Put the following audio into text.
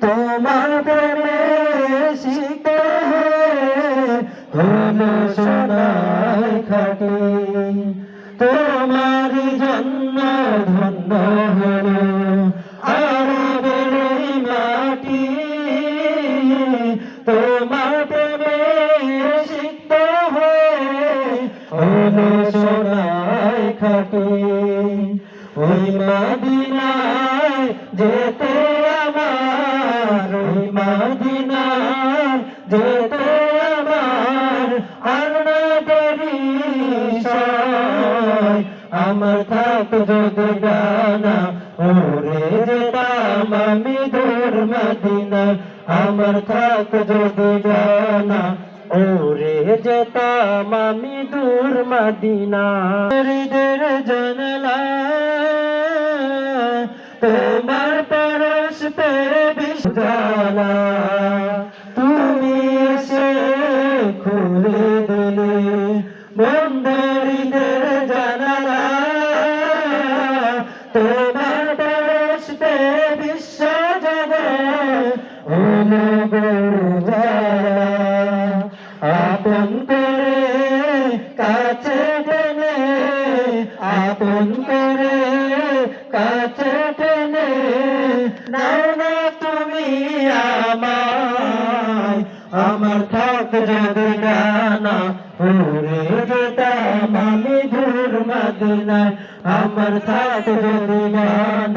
তোমার প্রেমে সিক্ত হলো সোনায় খাটি তোমারই জন্য ধন্য হলো আরবের এই মাটি তোমার প্রেমে সিক্ত হলো সোনায় খাটি ওই মদিনায় যেতে আমার ওই মদিনায় যেতে আমার আর না পরিচয় আমার থাক যদি জানা ওরে যেতাম আমি দূর মদিনায় আমার থাক যদি জানা ওরে যেতাম আমি দূর মদিনা হৃদয়ের জানালা তোমার পরশ পে বিশালা তুমি এসে খুলে দিলে বন্ধ হৃদয়ের জানালা তোমার পরশ পে বিশ্ব জগৎ হলো গৌরজালা আপন করে কাছে টেনে আপন করে কাছে টেনে নাও না তুমি আমায় আমার থাক যদি গানা উড়ে যেতাম আমি দূর মদিনায় আমার থাক যদি গানা